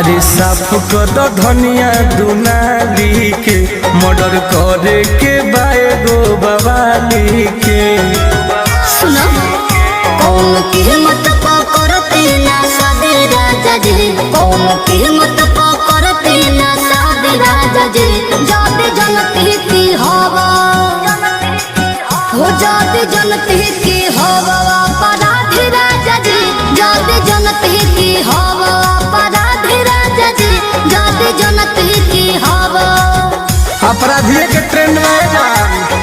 अरे साफ कर धनिया दुनाली के मर्डर करे के बाए गो बवाली के। सुनो कौन की हिम्मत करते ना शादी राजा जी, कौन की हिम्मत करते ना शादी राजा जी। जाते जनती की हवा हो, जाते जनती की हवा अपराधी राजा जी, जाते जनती की हवा अपराधी राजा जी, जाते जनती की हवा। अपराधी के ट्रेंड में